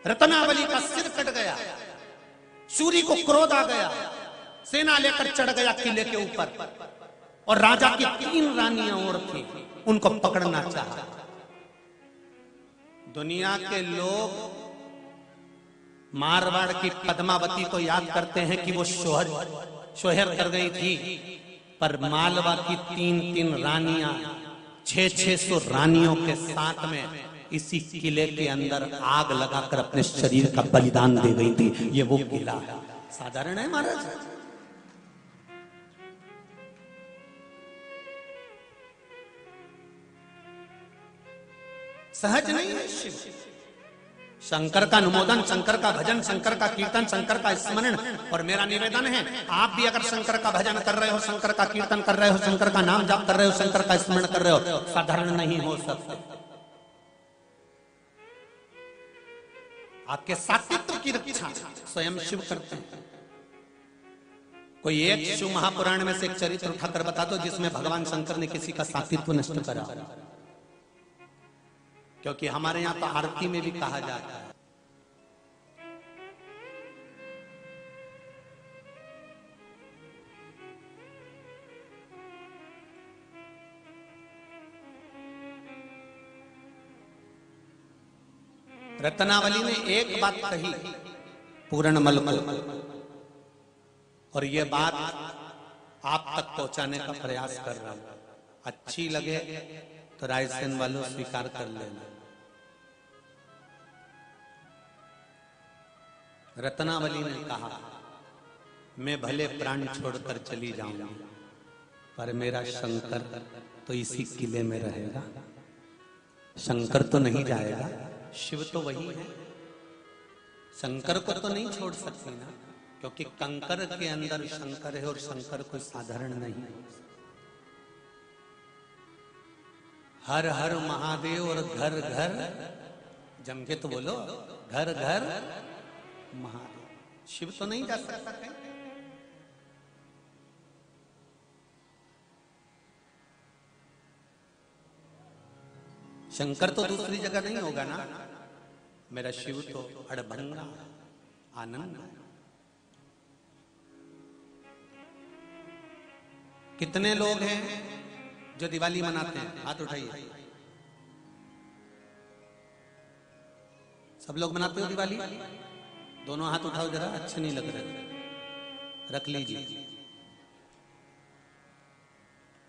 रत्नावली का सिर कट गया, सूरी को क्रोध आ गया, सेना लेकर चढ़ गया किले के ऊपर और राजा की 3 रानियां और थी, उनको पकड़ना चाहा। दुनिया के लोग मारवाड़ की पद्मावती को याद करते हैं कि वो शोहर कर गई थी, पर मालवा की 3-3 रानियां 600 रानियों के साथ में इसी किले के अंदर आग लगाकर अपने शरीर का बलिदान दे गई थी। ये वो किला है, साधारण है महाराज। सहज नहीं है शिव। शंकर का अनुमोदन, शंकर का भजन, शंकर का कीर्तन, शंकर का स्मरण। और मेरा निवेदन है, आप भी अगर शंकर का भजन कर रहे हो, शंकर का कीर्तन कर रहे हो, शंकर का नाम जाप कर रहे हो, शंकर का स्मरण कर रहे हो, साधारण नहीं हो सकते। आपके सात्वित्व की रक्षा स्वयं शिव करते हैं। कोई एक शिव महापुराण में से एक चरित्र उठाकर बता दो जिसमें भगवान शंकर ने किसी का सात्वित्व नष्ट करा। क्योंकि हमारे यहां तो आरती में भी कहा जाता है, रत्नावली ने एक बात कही पूर्णमल को, और ये बात आप तक पहुंचाने का प्रयास कर रहा हूं। अच्छी लगे तो रायसेन वालों स्वीकार कर लेना। रत्नावली ने कहा, मैं भले प्राण छोड़कर चली जाऊंगी, पर मेरा शंकर तो इसी किले में रहेगा। शंकर तो नहीं जाएगा, शिव तो वही है। शंकर को तो नहीं छोड़ सकती ना, क्योंकि कंकर के अंदर शंकर है और शंकर कोई साधारण नहीं है। हर हर महादेव और घर घर जम के तो बोलो, घर घर महादेव। शिव तो नहीं जा सकता कहीं। शंकर तो दूसरी जगह नहीं होगा ना, मेरा शिव तो अड़भंगा आनंद। कितने लोग हैं जो दिवाली मनाते हैं? हाथ उठाइए। सब लोग मनाते हो दिवाली? दोनों हाथ उठाओ जरा, अच्छे नहीं लग रहे, रख लीजिए।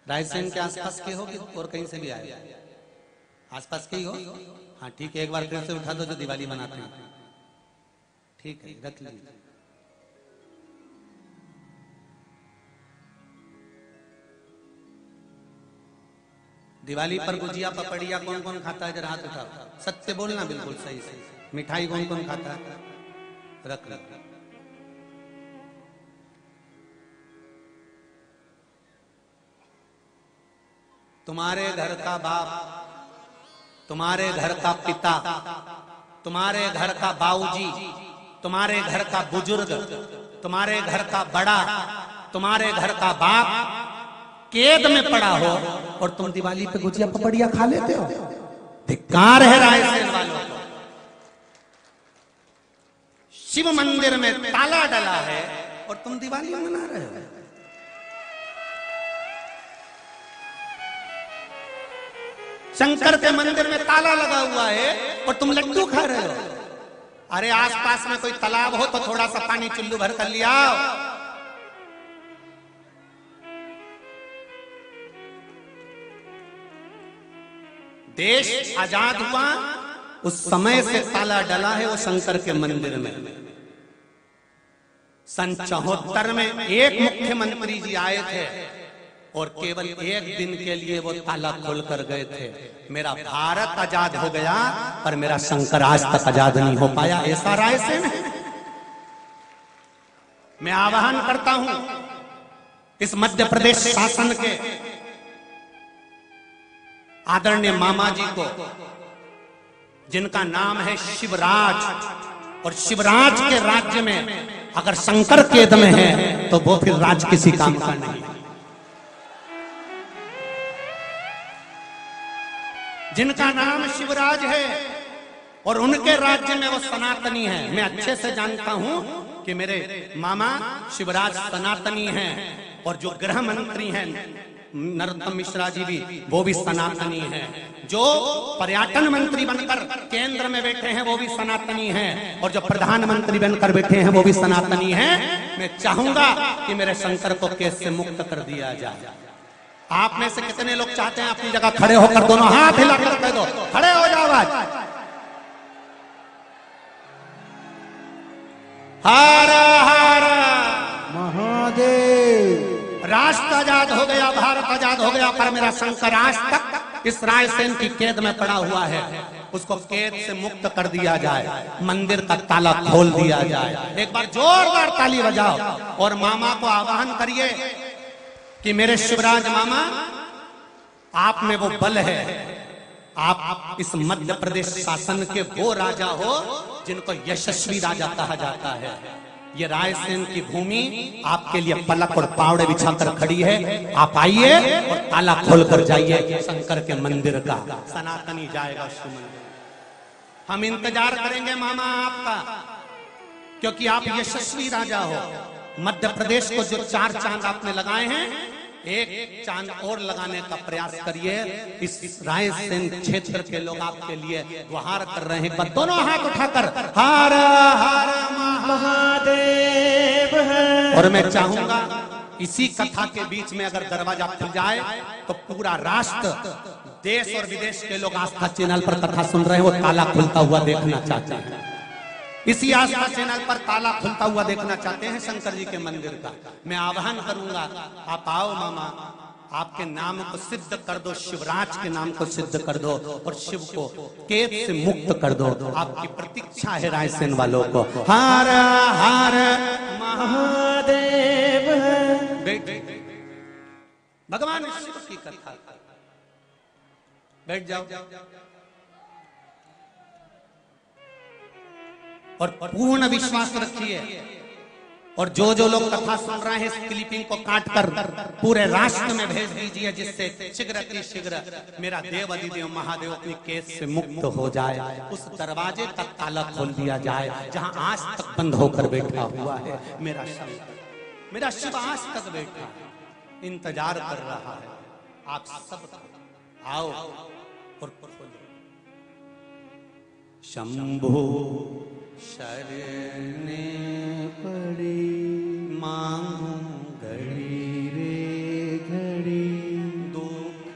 रायसेन के आसपास के हो कि और कहीं से भी आए? आसपास के ही हो? हाँ ठीक है, एक बार फिर से उठा दो जो दिवाली मनाते हैं। ठीक है, रख लीजिए। दिवाली पर गुजिया पपड़िया कौन कौन खाता है? जरा हाथ उठाओ, सत्य बोलना, बिल्कुल सही से। मिठाई कौन कौन खाता है? रख रख। तुम्हारे घर का बाप, तुम्हारे घर का पिता, तुम्हारे घर का बाऊजी, तुम्हारे घर का बुजुर्ग, तुम्हारे घर का बड़ा, तुम्हारे घर का बाप कैद में पड़ा हो और तुम दिवाली पे गुजिया पपड़िया खा लेते हो? धिक्कार है रायसेन वालों को। शिव मंदिर में ताला डला है और तुम दिवाली मना रहे हो। शंकर के मंदिर में ताला लगा हुआ है और तुम लड्डू खा रहे हो। अरे आसपास में कोई तालाब हो तो थोड़ा सा पानी चुल्लू भर कर लिया। देश आजाद हुआ उस समय से ताला डला है वो शंकर के मंदिर में। सन 74 में एक मुख्यमंत्री जी आए थे और केवल एक दिन के लिए वो ताला खोल कर गए थे। मेरा भारत आजाद हो गया पर मेरा शंकर आज तक आजाद नहीं हो पाया। ऐसा रायसेन है। मैं आह्वान करता हूं इस मध्य प्रदेश शासन के आदरणीय मामा जी को, जिनका नाम है शिवराज, और शिवराज के राज्य में अगर शंकर कैद में है तो वो फिर राज किसी काम का नहीं। जिनका नाम शिवराज है और उनके राज्य में वो सनातनी है। मैं अच्छे से जानता हूं कि मेरे मामा शिवराज सनातनी हैं और जो गृह मंत्री हैं नरोत्तम मिश्रा जी भी, वो भी सनातनी हैं। जो पर्यटन मंत्री बनकर केंद्र में बैठे हैं वो भी सनातनी हैं, और जो प्रधानमंत्री बनकर बैठे हैं वो भी सनातनी हैं। मैं चाहूंगा कि मेरे शंकर को केस से मुक्त कर दिया जाए। आप में से कितने लोग चाहते हैं अपनी जगह खड़े होकर दोनों हाथ हिलाकर कह दो, खड़े हो जाओ आज। हर हर महादेव। राष्ट्र आजाद हो गया, भारत आजाद हो गया, पर मेरा शंकर आज तक इस रायसेन की कैद में पड़ा हुआ है। उसको कैद से मुक्त कर दिया जाए, मंदिर का ताला खोल दिया जाए। एक बार जोरदार ताली बजाओ और मामा को आह्वान करिए कि मेरे शिवराज मामा, आप में वो बल है, आप इस मध्य प्रदेश शासन के वो राजा हो जिनको यशस्वी राजा कहा जाता है। ये रायसेन की भूमि आपके लिए पलक और पावड़े बिछाकर खड़ी है। आप आइए और ताला खोलकर जाइए शंकर के मंदिर का। सनातनी जाएगा शिव मंदिर। हम इंतजार करेंगे मामा आपका, क्योंकि आप यशस्वी राजा हो। मध्य प्रदेश को जो 4 चांद आपने लगाए हैं, एक चांद और लगाने का प्रयास करिए। इस रायसेन क्षेत्र के लोग आपके लिए गुहार कर रहे हैं। दोनों हाथ उठाकर हर हर महादेव है। और मैं चाहूंगा इसी कथा के बीच में अगर दरवाजा खुल जाए तो पूरा राष्ट्र, देश और विदेश के लोग आस्था चैनल पर कथा सुन रहे हैं, वो ताला खुलता हुआ देखना चाहते हैं। इसी आस्था चैनल पर ताला खुलता हुआ देखना चाहते हैं शंकर जी के मंदिर का। मैं आह्वान करूंगा, आप आओ मामा, आपके नाम को सिद्ध कर दो, शिवराज के नाम को सिद्ध कर दो और शिव को कैद से मुक्त कर दो। आपकी प्रतीक्षा है रायसेन वालों को। हर हर महादेव। भगवान शिव की कथा, बैठ जाओ और पूर्ण विश्वास रखिए। और जो लोग कथा सुन रहे हैं, इस क्लिपिंग को काटकर पूरे राष्ट्र में भेज दीजिए, जिससे शीघ्र शीघ्र मेरा देव अधिदेव महादेव अपनी केस से मुक्त हो जाए। उस दरवाजे का ताला खोल दिया जाए जहां आज तक बंद होकर बैठा हुआ है मेरा शंकर, मेरा शिव आज तक बैठा इंतजार कर रहा है। आप सब आओ और खोलो। शंभो शरणे पड़ी मांगू घड़ी रे घड़ी, दुख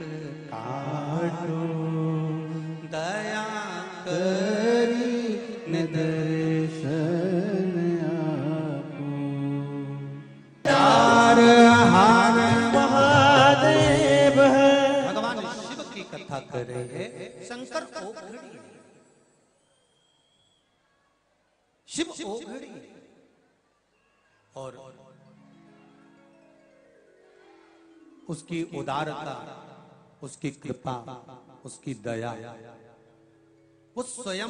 काटो दया करी निदर्शन आपो। हार हार महादेव। भगवान शिव की कथा कर रहे हैं। शंकर को शिव ओघड़ी और उसकी उदारता, उसकी कृपा, उसकी दया, वो स्वयं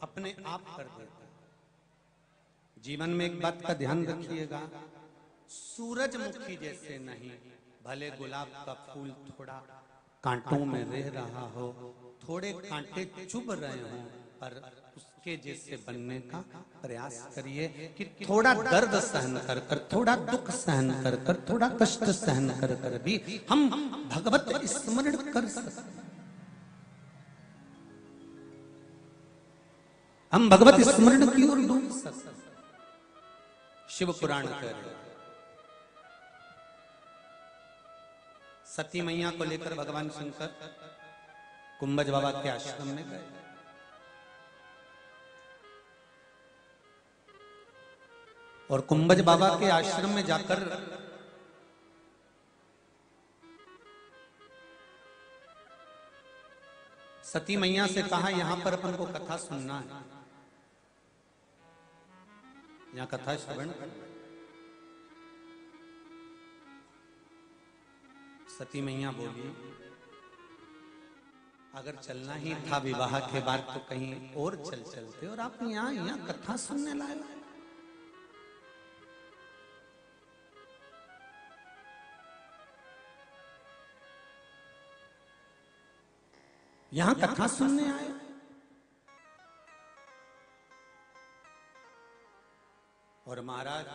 अपने आप कर देता है। जीवन में एक बात का ध्यान रखिएगा, सूरजमुखी जैसे नहीं। भले गुलाब का फूल थोड़ा कांटों में रह रहा हो, थोड़े कांटे चुभ रहे हो, पर उसके जैसे बनने का प्रयास करिए कि थोड़ा दर्द सहन कर कर, थोड़ा दुख सहन कर कर, थोड़ा कष्ट सहन कर कर भी हम भगवत स्मरण कर सकते, हम भगवत स्मरण की ओर डूब सकते। शिव पुराण कर सती मैया को लेकर भगवान शंकर कुंभज बाबा के आश्रम में गए। और कुंभज बाबा के आश्रम में जाकर सती मैया से कहा, यहां पर अपन को कथा सुनना है, यहां कथा श्रवण। सती मैया बोली, अगर चलना ही था विवाह के बाद तो कहीं और चल चलते, और आप यहाँ कथा सुनने लाए। यहां कथा सुनने आए। और महाराज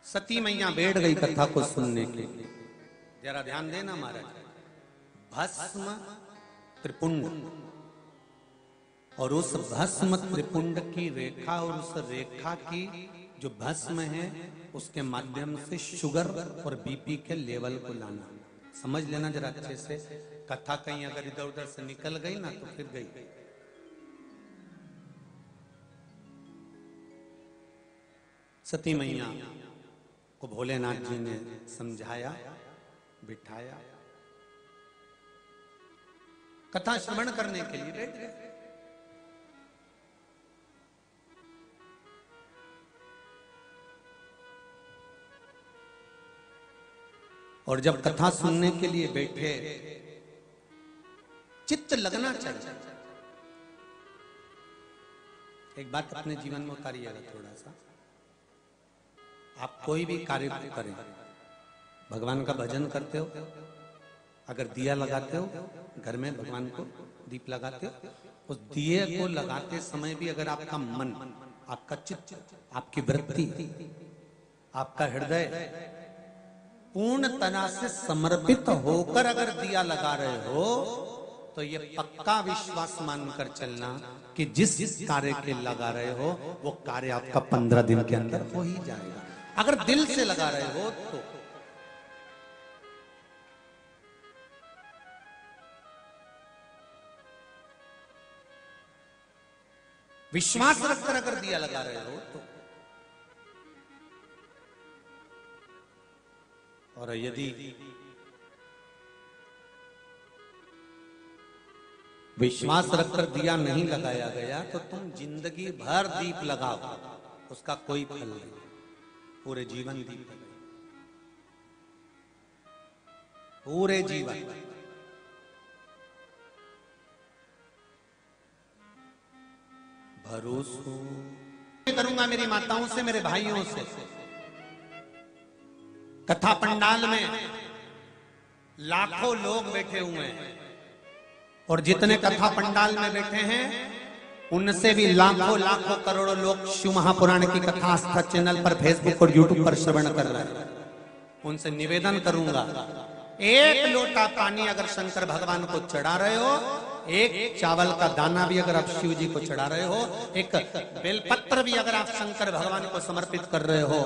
सती मैया बैठ गई कथा को सुनने के लिए। जरा ध्यान देना महाराज, भस्म त्रिपुंड, और उस भस्म त्रिपुंड की रेखा और उस रेखा की जो भस्म है उसके माध्यम से शुगर और बीपी के लेवल को लाना। समझ लेना जरा अच्छे से, कथा कहीं अगर इधर उधर से निकल गई ना तो फिर गई। सती मैया को भोलेनाथ जी ने समझाया, बिठाया, कथा श्रवण करने के लिए बैठ गए। और जब कथा सुनने के लिए बैठे, चित्त लगना चाहिए। एक बात अपने जीवन में उतारिएगा थोड़ा सा। आप कोई भी कार्य करें, भगवान का भजन करते हो, अगर दिया लगाते हो घर में, भगवान को दीप लगाते हो, उस दिए को लगाते समय भी अगर आपका मन, आपका चित्त, आपकी वृत्ति, आपका हृदय पूर्ण तरह से समर्पित होकर अगर दिया लगा रहे हो तो ये पक्का विश्वास मानकर चलना कि जिस कार्य के लगा रहे हो वो कार्य आपका 15 दिन के अंदर हो ही जाएगा। अगर दिल से लगा रहे हो तो। विश्वास रखकर अगर दिया लगा रहे हो तो। और यदि विश्वास रखकर दिया नहीं लगाया गया तो तुम जिंदगी भर दीप लगाओ, उसका कोई फल नहीं, पूरे जीवन दीप लगाओ, पूरे जीवन। भरोसा करूंगा मेरी माताओं से, मेरे भाइयों से। कथा पंडाल में लाखों लोग बैठे हुए हैं और जितने कथा पंडाल में बैठे हैं उनसे भी लाखों लाखों करोड़ों लोग शिव महापुराण की कथा आस्था चैनल पर, फेसबुक और यूट्यूब पर श्रवण कर रहे हैं। उनसे निवेदन करूंगा, एक लोटा पानी अगर शंकर भगवान को चढ़ा रहे हो, एक चावल का दाना भी अगर आप शिव जी को चढ़ा रहे हो, एक बेलपत्र भी अगर आप शंकर भगवान को समर्पित कर रहे हो,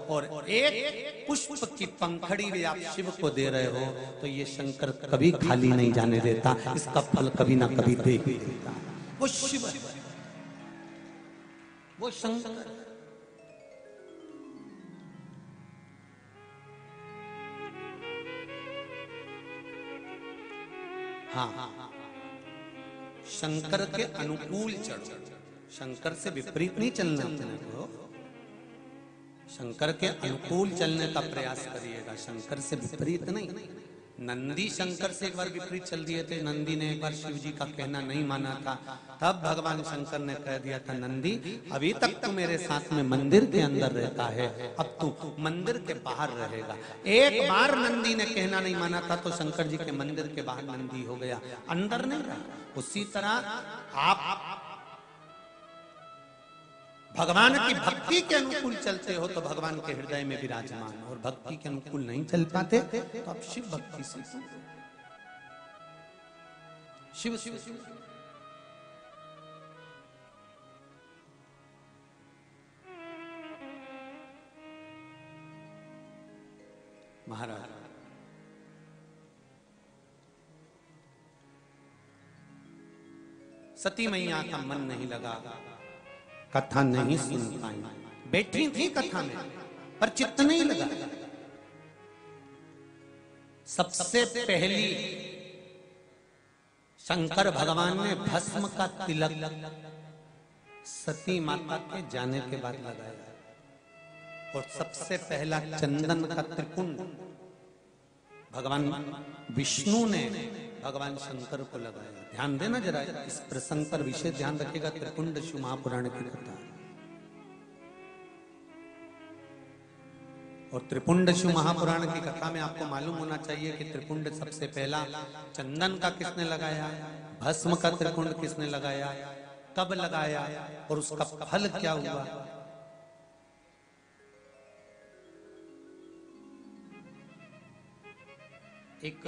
और एक पुष्प की पंखड़ी भी आप शिव को दे रहे हो, तो ये शंकर कभी खाली नहीं जाने देता, इसका फल कभी ना कभी दे ही देता। वो शिव है, वो शंकर। हाँ, शंकर के अनुकूल चढ़ो, शंकर से विपरीत नहीं चलना तुमको, शंकर के अनुकूल चलने का प्रयास करिएगा, शंकर से विपरीत नहीं। नंदी शंकर से एक बार विपरीत चल दिए थे, नंदी ने एक बार शिव जी का कहना नहीं माना था, तब भगवान शंकर ने कह दिया था, नंदी अभी तक तू मेरे साथ में मंदिर के अंदर रहता है, अब तू मंदिर के बाहर रहेगा। एक बार नंदी ने कहना नहीं माना था तो शंकर जी के मंदिर के बाहर नंदी हो गया, अंदर नहीं रहा। उसी तरह आप भगवान की भक्ति के अनुकूल चलते हो तो भगवान के हृदय में विराजमान, और भक्ति के अनुकूल नहीं चल पाते तो आप शिव भक्ति से शिव शिव शिव। महाराज सती मैया का मन नहीं लगा, कथा नहीं सुन पाई, बैठी थी कथा में पर चित्त नहीं लगा। सबसे पहली शंकर भगवान ने भस्म का तिलक सती माता के जाने के बाद लगाया, और सबसे पहला चंदन का त्रिपुंड भगवान विष्णु ने भगवान शंकर को लगाया। ध्यान देना जरा, इस प्रसंग पर विशेष ध्यान रखिएगा। त्रिपुंड शिव महापुराण की कथा, और त्रिपुंड शिव महापुराण की कथा में आपको मालूम होना चाहिए कि त्रिपुंड सबसे पहला चंदन का किसने लगाया, भस्म का त्रिपुंड किसने लगाया, कब लगाया और उसका फल क्या हुआ। एक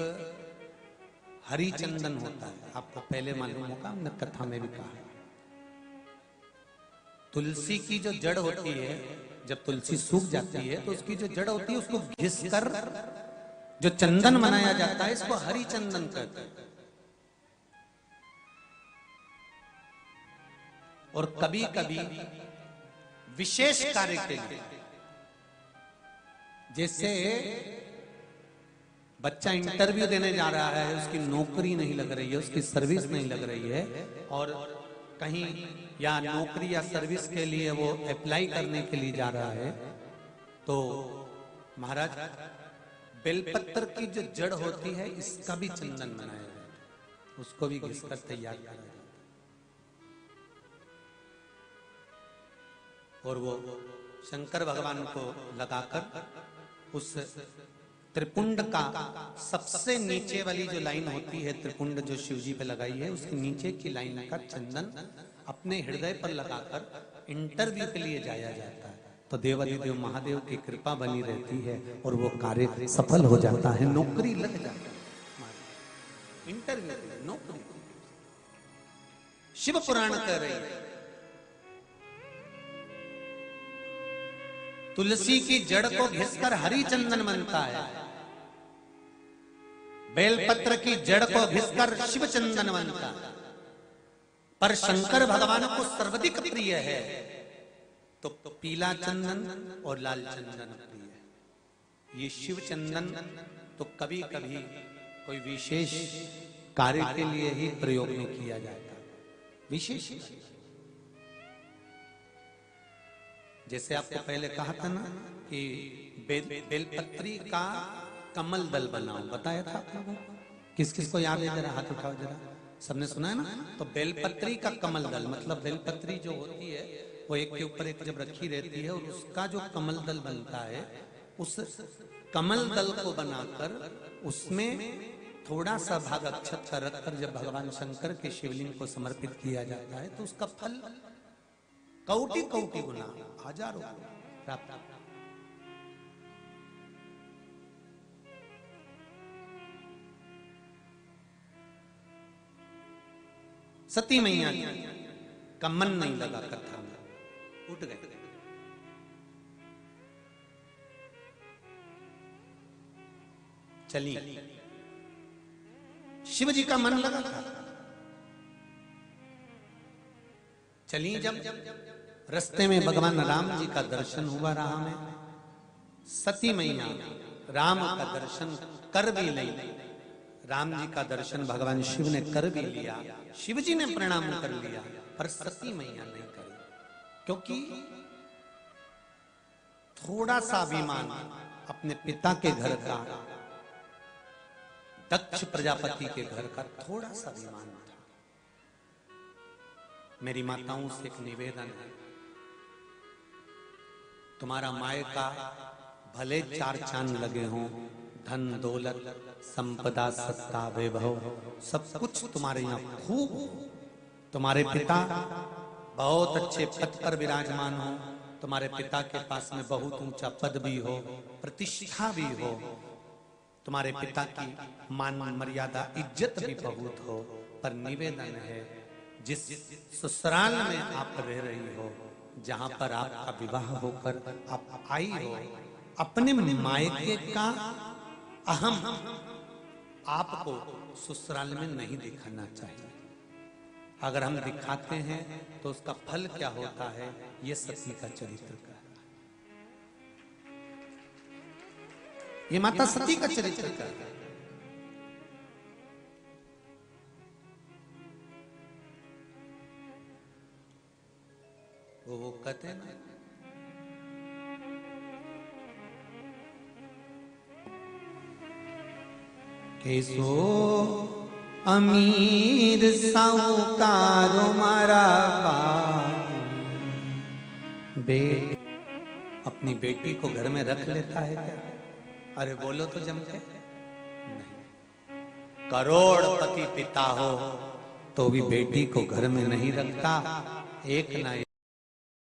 हरिचंदन होता है, आपको पहले मालूम होगा, हमने कथा में भी कहा। तुलसी की जो जड़ होती है, जब तुलसी सूख जाती है तो उसकी जो जड़ होती है उसको घिस कर जो चंदन बनाया जाता है, इसको हरिचंदन कहते हैं। और कभी कभी विशेष कार्य के लिए, जैसे बच्चा इंटरव्यू देने जा रहा है, उसकी नौकरी नहीं लग रही है, उसकी सर्विस नहीं लग रही है, और कहीं या नौकरी या सर्विस के लिए वो अप्लाई करने के लिए जा रहा है, तो महाराज बेलपत्र की जो जड़ होती है इसका भी चंदन बनाया जाता है, उसको भी घिसकर तैयार किया जाता है। और वो शंकर भगवान को लगाकर उस त्रिपुंड का सबसे नीचे वाली जो लाइन होती है, त्रिपुंड जो शिवजी पे लगाई है, उसके नीचे की लाइन का चंदन अपने हृदय पर लगाकर इंटरव्यू के लिए जाया जाता है। तो देवाधिदेव महादेव की कृपा बनी रहती है और वो कार्य सफल हो जाता है, नौकरी लग जाती है। इंटरव्यू नौकरी, शिव पुराण कह रही है तुलसी की जड़ को घिसकर हरी चंदन बनता है, बेलपत्र की जड़ को घिसकर शिव चंदन बनता है, पर शंकर भगवान को सर्वाधिक प्रिय है तो पीला चंदन और लाल चंदन प्रिय है। ये शिव चंदन तो कभी कभी कोई विशेष कार्य के लिए ही प्रयोग में किया जाता है, विशेष। जैसे आपको पहले कहा था ना कि बेलपत्री का कमल दल बनाओ, बताया था आप लोगों को? किस किस को याद है, जरा हाथ उठाओ जरा, सबने सुना है ना? तो बेलपत्री का कमल दल मतलब बेलपत्री जो होती है वो एक के ऊपर एक जब रखी रहती है, और उसका जो कमल दल बनता है, उस कमल दल को बनाकर उसमें थोड़ा सा भाग अक्षत का रखकर जब भगवान शंकर के शिवलिंग को समर्पित किया जाता है तो उसका फल कौटि कौटि गुना, हजारों प्राप्त। सती मैया का मन नहीं लगा कथा में, उठ गए। चली, शिव जी का मन लगा था। चली जब रास्ते में भगवान राम जी का दर्शन हुआ राह में, सती मैया राम का दर्शन कर भी ली, राम जी का दर्शन भगवान शिव ने कर भी लिया, शिव जी ने प्रणाम कर लिया, पर सती मैया नहीं करी, क्योंकि थोड़ा सा अभिमान अपने पिता के घर का, दक्ष प्रजापति के घर का थोड़ा सा अभिमान था। मेरी माताओं से एक निवेदन है, तुम्हारा मायका भले चार चांद लगे हों, धन दौलत संपदा सत्ता वैभव सब कुछ तुम्हारे यहाँ खूब, तुम्हारे पिता बहुत अच्छे पद पर विराजमान हो, तुम्हारे पिता के पास में बहुत ऊंचा पद भी हो, प्रतिष्ठा भी हो, तुम्हारे पिता की मान मर्यादा इज्जत भी बहुत हो, पर निवेदन है जिस ससुराल में आप रह रही हो, जहां पर आपका विवाह होकर आप आई हो, अपने मायके का अहम आपको ससुराल में नहीं दिखाना चाहिए। अगर हम दिखाते हैं तो उसका फल क्या होता है, ये सती का चरित्र का, ये माता सती का चरित्र का। वो कहते हैं ना, कैसो अमीर साहूकारो मारा बेट अपनी बेटी को घर में रख लेता है क्या? अरे बोलो तो जम के नहीं। करोड़पति पिता हो, तो भी बेटी को घर में नहीं रखता। एक ना